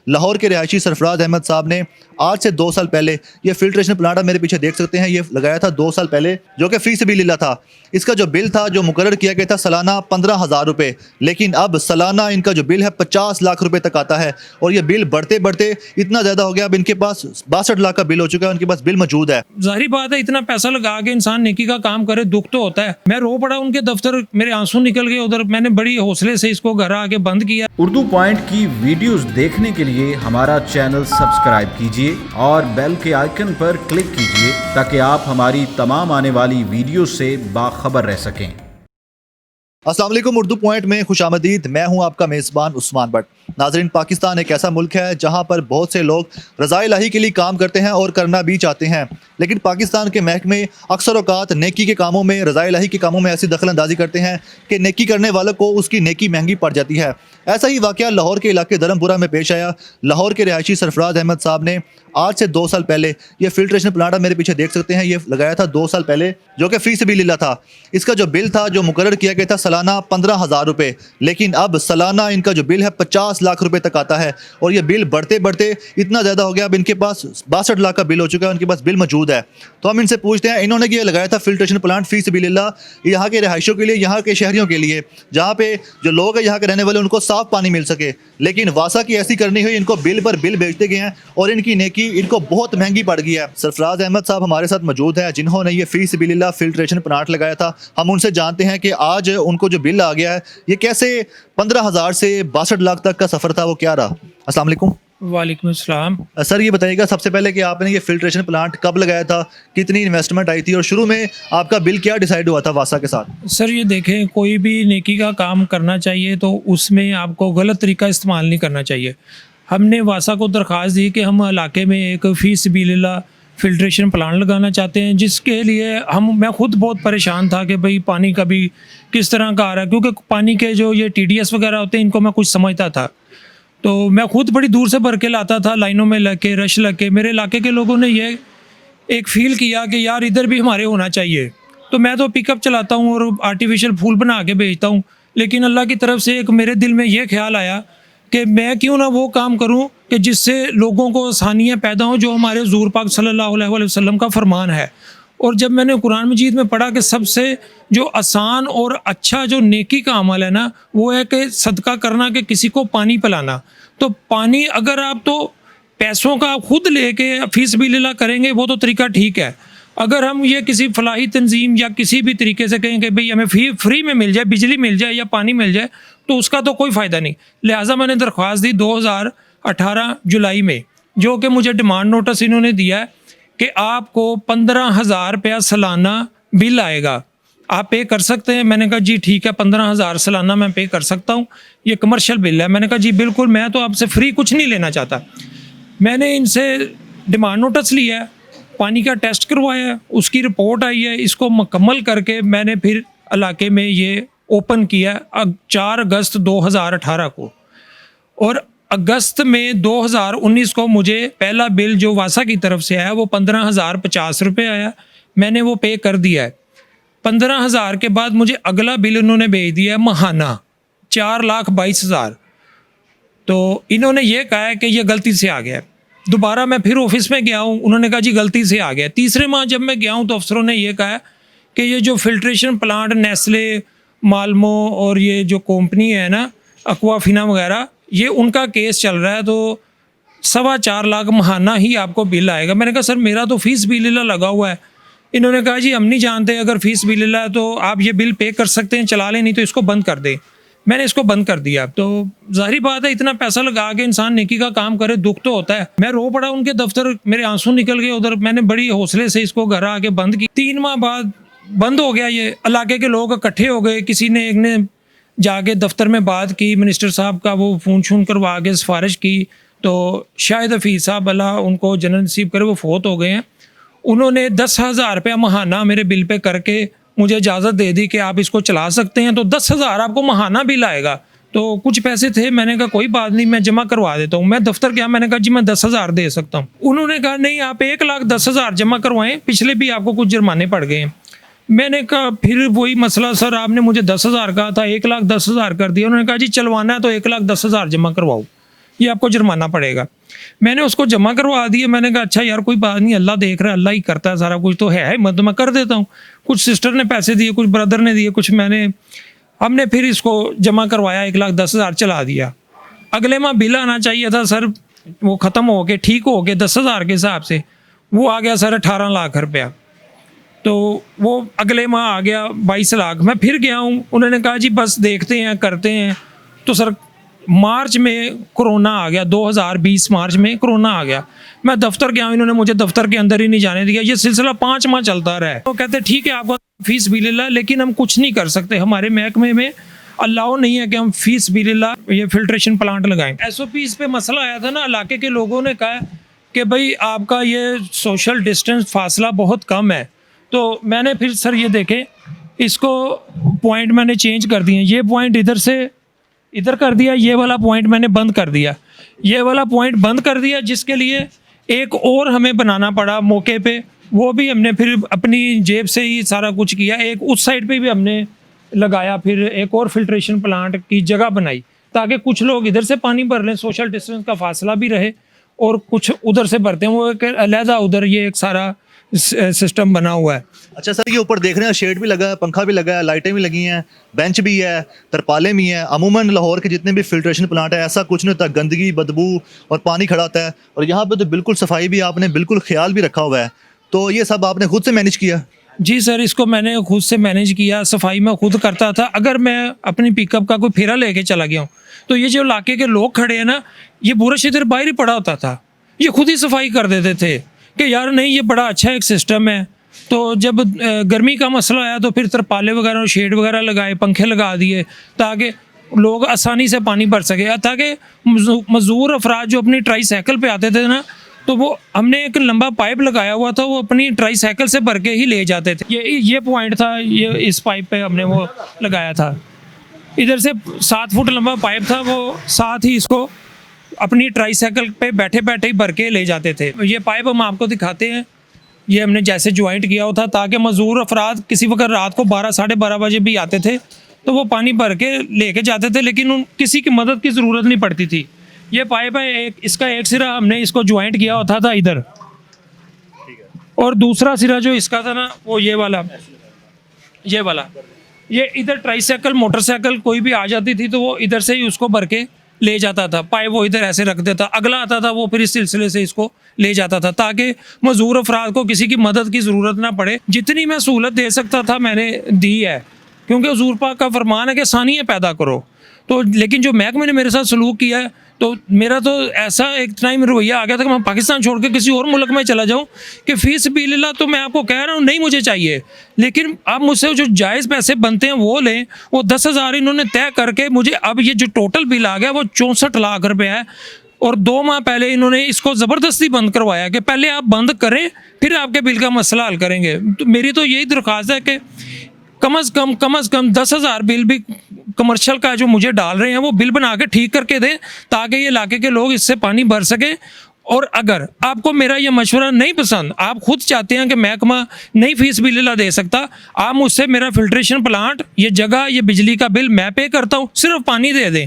लाहौर के रिहायशी सरफराज अहमद साहब ने आज से 2 साल पहले ये फिल्ट्रेशन प्लांट आप मेरे पीछे देख सकते हैं, ये लगाया था 2 साल पहले, जो कि फी सबीलिल्लाह था। इसका जो बिल था जो मुकर्रर किया गया था सालाना 15,000 रुपये, लेकिन अब सालाना इनका जो बिल है 50 लाख रुपए तक आता है। और ये बिल बढ़ते बढ़ते इतना ज़्यादा हो गया, अब इनके पास 62 लाख का बिल हो चुका है, उनके पास बिल मौजूद है। जाहिर बात है, इतना पैसा लगा के इंसान नेकी का काम करे, दुख तो होता है। मैं रो पड़ा उनके दफ्तर, मेरे आंसू निकल गए उधर। मैंने बड़ी हौसले से इसको घर आके बंद किया। उर्दू पॉइंट की वीडियोस देखने के लिए हमारा चैनल सब्सक्राइब कीजिए और बेल के आइकन पर क्लिक कीजिए ताकि आप हमारी तमाम आने वाली वीडियो से बाखबर रह सकें। अस्सलाम वालेकुम, उर्दू पॉइंट में खुशामदीद। मैं हूं आपका मेज़बान उस्मान भट्ट। नाज़रीन, पाकिस्तान एक ऐसा मुल्क है जहां पर बहुत से लोग रज़ा इलाही के लिए काम करते हैं और करना भी चाहते हैं, लेकिन पाकिस्तान के महकमे अक्सर औक़ात नेकी के कामों में, रज़ा इलाही के कामों में ऐसी दखल अंदाजी करते हैं कि नेकी करने वालों को उसकी नेकी महंगी पड़ जाती है। ऐसा ही वाक़या लाहौर के इलाके धर्मपुरा में पेश आया। लाहौर के रिहायशी सरफराज अहमद साहब ने आज से 2 साल पहले ये फिल्ट्रेशन प्लांट आप मेरे पीछे देख सकते हैं, ये लगाया था 2 साल पहले, जो कि फी सबीलिल्लाह था। इसका जो बिल था जो मुकर्रर किया गया था सालाना 15,000 रुपये, लेकिन अब सालाना इनका जो बिल है 50 लाख रुपए तक आता है। और ये बिल बढ़ते बढ़ते इतना ज़्यादा हो गया, अब इनके पास 62 लाख का बिल हो चुका है, उनके पास बिल मौजूद है। तो हम इनसे पूछते हैं, इन्होंने ये लगाया था फिल्ट्रेशन प्लांट फी सबीलिल्लाह यहाँ के रिहायशियों के लिए, यहाँ के शहरियों के लिए, जहाँ पे जो लोग हैं यहाँ के रहने वाले उनको साफ पानी मिल सके, लेकिन वासा की ऐसी करनी हुई, इनको बिल पर बिल बेचते गए हैं और इनकी नेकी इनको बहुत महंगी पड़ गई है। सरफराज अहमद साहब हमारे साथ मौजूद हैं जिन्होंने ये फी सबीलिल्लाह फिल्ट्रेशन प्लांट लगाया था। हम उनसे जानते हैं कि आज उनको जो बिल आ गया है ये कैसे 15,000 से 62 लाख तक का सफ़र था, वो क्या रहा। अस्सलाम वालेकुम। वालेकुम अस्सलाम। सर, ये बताइएगा सबसे पहले कि आपने ये फिल्ट्रेशन प्लांट कब लगाया था, कितनी इन्वेस्टमेंट आई थी और शुरू में आपका बिल क्या डिसाइड हुआ था वासा के साथ? सर, ये देखें, कोई भी नेकी का काम करना चाहिए तो उसमें आपको गलत तरीका इस्तेमाल नहीं करना चाहिए। हमने वासा को दरख्वास्त दी कि हम इलाके में एक फी सबीलिल्लाह फिल्ट्रेशन प्लांट लगाना चाहते हैं, जिसके लिए मैं ख़ुद बहुत परेशान था कि भाई पानी का भी किस तरह का आ रहा है, क्योंकि पानी के जो ये TDS वगैरह होते हैं इनको मैं कुछ समझता था, तो मैं ख़ुद बड़ी दूर से भर के लाता था, लाइनों में लग के, रश लग के। मेरे इलाके के लोगों ने ये एक फ़ील किया कि यार इधर भी हमारे होना चाहिए, तो मैं तो पिकअप चलाता हूँ और आर्टिफिशियल फूल बना के भेजता हूँ, लेकिन अल्लाह की तरफ से एक मेरे दिल में ये ख्याल आया कि मैं क्यों ना वो काम करूं कि जिससे लोगों को आसानियाँ पैदा हों, जो हमारे हुज़ूर पाक सल्लल्लाहु अलैहि वसल्लम का फरमान है। और जब मैंने कुरान मजीद में पढ़ा कि सबसे जो आसान और अच्छा जो नेकी का अमल है ना, वो है कि सदका करना, कि किसी को पानी पिलाना। तो पानी अगर आप तो पैसों का खुद लेके फी सबीलिल्लाह करेंगे वो तो तरीका ठीक है। अगर हम ये किसी फलाही तंजीम या किसी भी तरीके से कहें कि भाई हमें फ्री में मिल जाए, बिजली मिल जाए या पानी मिल जाए, तो उसका तो कोई फ़ायदा नहीं। लिहाजा मैंने दरख्वास्त दी 2018 जुलाई में, जो कि मुझे डिमांड नोटिस इन्होंने दिया है कि आपको 15,000 रुपया सालाना बिल आएगा, आप पे कर सकते हैं। मैंने कहा जी ठीक है, 15,000 सालाना मैं पे कर सकता हूँ, ये कमर्शियल बिल है। मैंने कहा जी बिल्कुल, मैं तो आपसे फ्री कुछ नहीं लेना चाहता। मैंने इनसे डिमांड नोटिस लिया है, पानी का टेस्ट करवाया, उसकी रिपोर्ट आई है, इसको मुकम्मल करके मैंने फिर इलाके में ये ओपन किया 4 अगस्त 2018 को। और अगस्त में 2019 को मुझे पहला बिल जो वासा की तरफ से आया वो 15,050 रुपये आया, मैंने वो पे कर दिया है। 15,000 के बाद मुझे अगला बिल उन्होंने भेज दिया है माहाना 4,22,000। तो इन्होंने ये कहा है कि ये गलती से आ गया है। दोबारा मैं फिर ऑफिस में गया हूँ, उन्होंने कहा जी गलती से आ गया। तीसरे माह जब मैं गया हूँ तो अफसरों ने ये कहा कि ये जो फिल्ट्रेशन प्लांट नेस्ले, मालमो और ये जो कंपनी है ना एक्वाफिना वगैरह, ये उनका केस चल रहा है, तो 4.25 लाख माहाना ही आपको बिल आएगा। मैंने कहा सर मेरा तो फी सबीलिल्लाह लगा हुआ है। इन्होंने कहा जी हम नहीं जानते, अगर फी सबीलिल्लाह है तो आप ये बिल पे कर सकते हैं, चला लें, नहीं तो इसको बंद कर दें। मैंने इसको बंद कर दिया। तो जाहिर बात है, इतना पैसा लगा के इंसान नेकी का काम करे, दुख तो होता है। मैं रो पड़ा उनके दफ्तर, मेरे आंसू निकल गए उधर। मैंने बड़ी हौसले से इसको घर आके बंद की। 3 माह बाद बंद हो गया। ये इलाके के लोग इकट्ठे हो गए, किसी ने एक ने जाके दफ्तर में बात की, मिनिस्टर साहब का वो फ़ोन शून करवा के सिफारिश की, तो शाहिद हफीज़ साहब अल्लाह उनको जन्नत नसीब करे, वो फोत हो गए हैं। उन्होंने 10,000 रुपया माहाना मेरे बिल पे करके मुझे इजाज़त दे दी कि आप इसको चला सकते हैं, तो 10,000 आपको माहाना बिल आएगा। तो कुछ पैसे थे, मैंने कहा कोई बात नहीं, मैं जमा करवा देता हूँ। मैं दफ्तर गया, मैंने कहा जी मैं 10,000 दे सकता हूँ। उन्होंने कहा नहीं, आप 1,10,000 जमा करवाएं, पिछले भी आपको कुछ जुर्माने पड़ गए हैं। मैंने कहा फिर वही मसला, सर आपने मुझे 10,000 कहा था, 1,10,000 कर दिया। उन्होंने कहा जी चलवाना है तो 1,10,000 जमा करवाओ। ये आपको जुर्माना पड़ेगा। मैंने उसको जमा करवा दिया। मैंने कहा अच्छा यार कोई बात नहीं, अल्लाह देख रहा है, अल्लाह ही करता है सारा कुछ, तो है हिम्मत मैं कर देता हूँ। कुछ सिस्टर ने पैसे दिए, कुछ ब्रदर ने दिए, कुछ हमने फिर इसको जमा करवाया, 1,10,000 चला दिया। अगले माह बिल आना चाहिए था सर, वो ख़त्म हो के ठीक हो के 10,000 के हिसाब से वो आ गया सर 18 लाख रुपया। तो वो अगले माह आ गया 22 लाख। मैं फिर गया हूँ, उन्होंने कहा जी बस देखते हैं करते हैं। तो सर मार्च में कोरोना आ गया, 2020 मार्च में कोरोना आ गया। मैं दफ्तर गया, इन्होंने मुझे दफ्तर के अंदर ही नहीं जाने दिया। ये सिलसिला 5 माह चलता रहा है। तो कहते ठीक है आपको फीस भी ले ला, लेकिन हम कुछ नहीं कर सकते, हमारे महकमे में अलाउ नहीं है कि हम फीस भी ले ला ये फिल्ट्रेशन प्लांट लगाएं। SOP इस पे मसला आया था ना, इलाके के लोगों ने कहा कि भाई आपका ये सोशल डिस्टेंस फासला बहुत कम है। तो मैंने फिर सर ये देखें, इसको पॉइंट मैंने चेंज कर दिए। ये पॉइंट इधर से इधर कर दिया, ये वाला पॉइंट मैंने बंद कर दिया, ये वाला पॉइंट बंद कर दिया, जिसके लिए एक और हमें बनाना पड़ा मौके पे। वो भी हमने फिर अपनी जेब से ही सारा कुछ किया। एक उस साइड पे भी हमने लगाया, फिर एक और फिल्ट्रेशन प्लांट की जगह बनाई ताकि कुछ लोग इधर से पानी भर लें, सोशल डिस्टेंस का फासला भी रहे, और कुछ उधर से भरते हैं। वो एक अलहदा उधर ये एक सारा सिस्टम बना हुआ है। अच्छा सर, ये ऊपर देख रहे हैं शेड भी लगा है, पंखा भी लगा है, लाइटें भी लगी हैं, बेंच भी है, तरपालें भी हैं। अमूमन लाहौर के जितने भी फिल्ट्रेशन प्लांट है ऐसा कुछ नहीं होता, गंदगी बदबू और पानी खड़ा होता है। और यहाँ पे तो बिल्कुल सफाई भी आपने बिल्कुल ख्याल भी रखा हुआ है। तो ये सब आपने खुद से मैनेज किया? जी सर, इसको मैंने खुद से मैनेज किया, सफाई मैं खुद करता था। अगर मैं अपनी पिकअप का कोई फेरा लेके चला गया हूँ तो ये जो इलाके के लोग खड़े हैं ना, ये पूरा क्षेत्र बाहर ही पड़ा होता था, ये खुद ही सफाई कर देते थे कि यार नहीं ये बड़ा अच्छा एक सिस्टम है। तो जब गर्मी का मसला आया तो फिर तरपाले वगैरह और शेड वगैरह लगाए, पंखे लगा दिए ताकि लोग आसानी से पानी भर सके। ताकि मजदूर अफराद जो अपनी ट्राईसाइकिल पे आते थे ना, तो वो हमने एक लंबा पाइप लगाया हुआ था, वो अपनी ट्राईसाइकिल से भर के ही ले जाते थे। ये पॉइंट था, ये इस पाइप पे हमने वो लगाया था। इधर से 7 फुट लंबा पाइप था, वो साथ ही इसको अपनी ट्राईसाइकिल पे बैठे बैठे ही भर के ले जाते थे। ये पाइप हम आपको दिखाते हैं, ये हमने जैसे ज्वाइंट किया हुआ था ताकि मजदूर अफराद किसी वक्त रात को 12 साढ़े 12 बजे भी आते थे तो वो पानी भर के लेके जाते थे, लेकिन किसी की मदद की ज़रूरत नहीं पड़ती थी। ये पाइप है, इसका एक सिरा हमने इसको ज्वाइंट किया होता था इधर, और दूसरा सिरा जो इसका था ना वो ये वाला, ये इधर ट्राईसाइकिल मोटरसाइकिल कोई भी आ जाती थी तो वो इधर से ही उसको भर के ले जाता था। पाइप वो इधर ऐसे रख देता, अगला आता था वो फिर इस सिलसिले से इसको ले जाता था ताकि मजदूर अफराद को किसी की मदद की ज़रूरत ना पड़े। जितनी मैं सहूलत दे सकता था मैंने दी है, क्योंकि हुजूर पाक का फरमान है कि सानियाँ पैदा करो। तो लेकिन जो महकमे ने मेरे साथ सलूक किया है, तो मेरा तो ऐसा एक टाइम रवैया आ गया था कि मैं पाकिस्तान छोड़ के किसी और मुल्क में चला जाऊं कि फ़ी सबीलिल्लाह, तो मैं आपको कह रहा हूं नहीं मुझे चाहिए, लेकिन आप मुझसे जो जायज़ पैसे बनते हैं वो लें। वो 10,000 इन्होंने तय करके मुझे, अब ये जो टोटल बिल आ गया वो 64 लाख रुपये है। और 2 माह पहले इन्होंने इसको ज़बरदस्ती बंद करवाया कि पहले आप बंद करें फिर आपके बिल का मसला हल करेंगे। तो मेरी तो यही दरख्वास्त है कि कम अज़ कम 10,000 बिल भी कमर्शियल का जो मुझे डाल रहे हैं वो बिल बना के ठीक करके दें ताकि ये इलाके के लोग इससे पानी भर सकें। और अगर आपको मेरा ये मशवरा नहीं पसंद, आप खुद चाहते हैं कि महकमा नई फीस बिल दे सकता, आप मुझसे मेरा फिल्ट्रेशन प्लांट, ये जगह, ये बिजली का बिल मैं पे करता हूँ, सिर्फ पानी दे दें।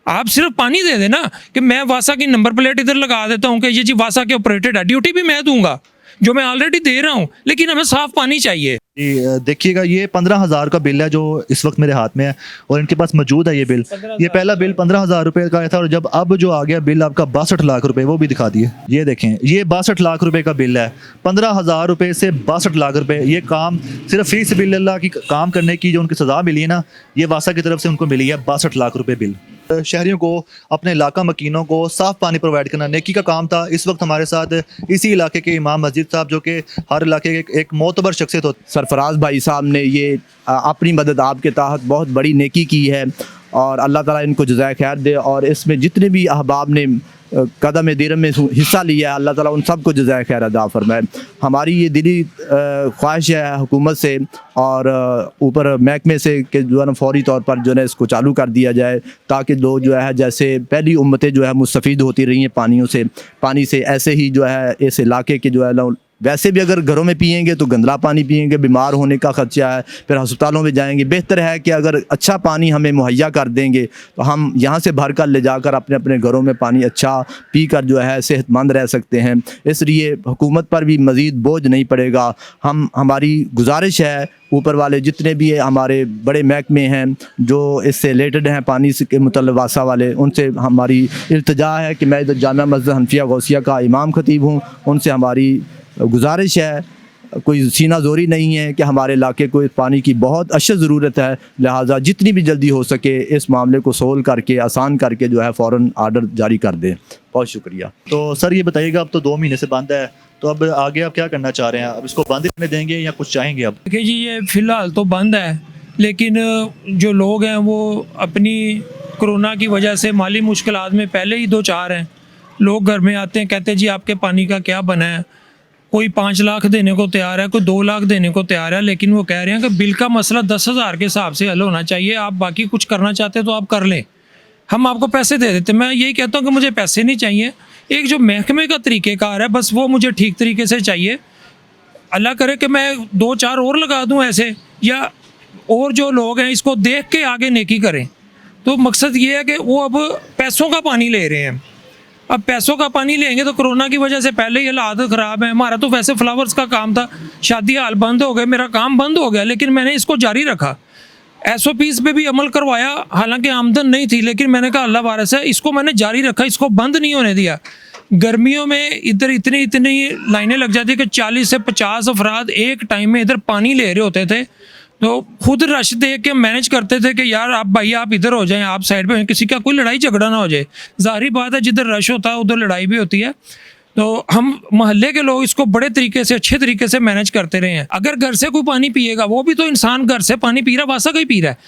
आप सिर्फ पानी दे देना कि मैं वासा की नंबर प्लेट इधर लगा देता हूँ कि ये जी वासा के ऑपरेटेड है, ड्यूटी भी मैं दूंगा जो मैं ऑलरेडी दे रहा हूँ, लेकिन हमें साफ पानी चाहिए। जी देखिएगा, ये 15,000 का बिल है जो इस वक्त मेरे हाथ में है और इनके पास मौजूद है ये बिल। ये पहला बिल 15,000 रुपये का आया था और जब अब जो आ गया बिल आपका 62 लाख रुपए, वो भी दिखा दिए। ये देखें, ये 62 लाख रुपए का बिल है। 15,000 रुपये से 62 लाख रुपए, ये काम सिर्फ फी सबिलिल्लाह की काम करने की जो उनकी सज़ा मिली है ना, ये वासा की तरफ से उनको मिली है 62 लाख रुपये बिल। शहरियों को, अपने इलाका मकीनों को साफ़ पानी प्रोवाइड करना नेकी का काम था। इस वक्त हमारे साथ इसी इलाके के इमाम मस्जिद साहब, जो कि हर इलाके के एक मोतबर शख्सियत होते, सरफराज भाई साहब ने ये अपनी मदद आपके तहत बहुत बड़ी नेकी की है और अल्लाह ताला इनको जज़ाए खैर दे। और इसमें जितने भी अहबाब ने कदम दिरम में हिस्सा लिया है, अल्लाह ताला उन सबको जज़ाए खैर अदा फरमाए। हमारी ये दिली ख्वाहिश है हुकूमत से और ऊपर महकमे से कि जो है ना फौरी तौर पर जो है इसको चालू कर दिया जाए ताकि लोग जो है, जैसे पहली उम्मतें जो है मुस्तफ़ीद होती रही हैं पानी से, ऐसे ही जो है इस इलाके के जो है वैसे भी अगर घरों में पिएंगे तो गंदला पानी पिएंगे, बीमार होने का खर्चा है, फिर अस्पतालों में जाएंगे। बेहतर है कि अगर अच्छा पानी हमें मुहैया कर देंगे तो हम यहाँ से भर कर ले जाकर अपने अपने घरों में पानी अच्छा पी कर जो है सेहतमंद रह सकते हैं। इसलिए हुकूमत पर भी मज़ीद बोझ नहीं पड़ेगा। हमारी गुजारिश है ऊपर वाले जितने भी हमारे बड़े महकमे हैं जो इससे रिलेटेड हैं पानी से के मुतल्लिक़ वासा वाले, उनसे हमारी इल्तिजा है कि मैं इधर जामिया मस्जिद हनफिया गौसिया का इमाम खतीब हूँ, उनसे हमारी गुजारिश है, कोई सीना जोरी नहीं है कि हमारे इलाके को इस पानी की बहुत अशद ज़रूरत है, लिहाजा जितनी भी जल्दी हो सके इस मामले को सोल्व करके आसान करके जो है फ़ौरन आर्डर जारी कर दें। बहुत शुक्रिया। तो सर ये बताइएगा, अब तो 2 महीने से बंद है, तो अब आगे आप क्या करना चाह रहे हैं? अब इसको बंद करने देंगे या कुछ चाहेंगे? अब देखिए जी, ये फ़िलहाल तो बंद है, लेकिन जो लोग हैं वो अपनी कोरोना की वजह से माली मुश्किलात में पहले ही 2-4 हैं। लोग घर में आते हैं, कहते हैं जी आपके पानी का क्या बना है। कोई 5 लाख देने को तैयार है, कोई 2 लाख देने को तैयार है, लेकिन वो कह रहे हैं कि बिल का मसला 10,000 के हिसाब से हल होना चाहिए। आप बाकी कुछ करना चाहते हैं तो आप कर लें, हम आपको पैसे दे देते। मैं यही कहता हूँ कि मुझे पैसे नहीं चाहिए, एक जो महकमे का तरीक़ेकार है बस वो मुझे ठीक तरीके से चाहिए। अल्लाह करे कि मैं 2-4 और लगा दूँ ऐसे, या और जो लोग हैं इसको देख के आगे नेकी करें। तो मकसद ये है कि वो अब पैसों का पानी ले रहे हैं। अब पैसों का पानी लेंगे तो कोरोना की वजह से पहले ही हालात ख़राब है। हमारा तो वैसे फ्लावर्स का काम था, शादी हाल बंद हो गए, मेरा काम बंद हो गया, लेकिन मैंने इसको जारी रखा। SOPs पे भी अमल करवाया, हालांकि आमदन नहीं थी, लेकिन मैंने कहा अल्लाह वारिस है, इसको मैंने जारी रखा, इसको बंद नहीं होने दिया। गर्मियों में इधर इतनी लाइनें लग जाती कि 40 से 50 अफराद एक टाइम में इधर पानी ले रहे होते थे। तो खुद रश देख के मैनेज करते थे कि यार आप भाई आप इधर हो जाएं, आप साइड पे, किसी का कोई लड़ाई झगड़ा ना हो जाए। ज़ाहिर बात है जिधर रश होता है उधर लड़ाई भी होती है। तो हम मोहल्ले के लोग इसको बड़े तरीके से अच्छे तरीके से मैनेज करते रहे हैं। अगर घर से कोई पानी पिएगा, वो भी तो इंसान घर से पानी पी रहा, वासा का ही पी रहा है,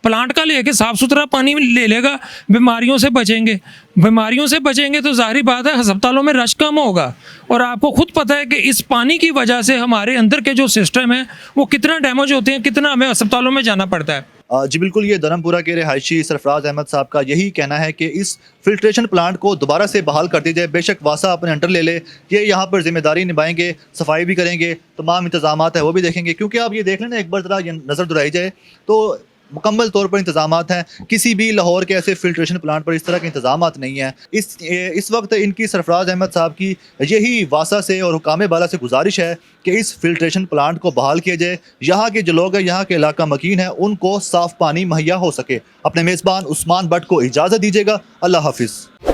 प्लांट का लेके साफ़ सुथरा पानी ले लेगा, बीमारियों से बचेंगे। बीमारियों से बचेंगे तो ज़ाहिर बात है अस्पतालों में रश कम होगा। और आपको खुद पता है कि इस पानी की वजह से हमारे अंदर के जो सिस्टम है वो कितना डैमेज होते हैं, कितना हमें अस्पतालों में जाना पड़ता है। जी बिल्कुल, ये धर्मपुरा के रिहायशी सरफराज अहमद साहब का यही कहना है कि इस फिल्ट्रेशन प्लांट को दोबारा से बहाल कर दी जाए। बेशक वासा अपने अंडर ले ले, ये यहाँ पर जिम्मेदारी निभाएंगे, सफाई भी करेंगे, तमाम इंतजामात है वो भी देखेंगे। क्योंकि आप ये देख लें ना, एक बार ज़रा ये नज़र दुराई जाए तो मुकम्मल तौर पर इंतजामात हैं। किसी भी लाहौर के ऐसे फिल्ट्रेशन प्लांट पर इस तरह के इंतजामात नहीं हैं। इस वक्त इनकी सरफराज अहमद साहब की यही वासा से और हुकाम बाला से गुजारिश है कि इस फिल्ट्रेशन प्लांट को बहाल किया जाए। यहाँ के जो लोग हैं, यहाँ के इलाका मकीन है, उनको साफ़ पानी मुहैया हो सके। अपने मेज़बान उस्मान बट को इजाज़त दीजिएगा। अल्लाह हाफिज़।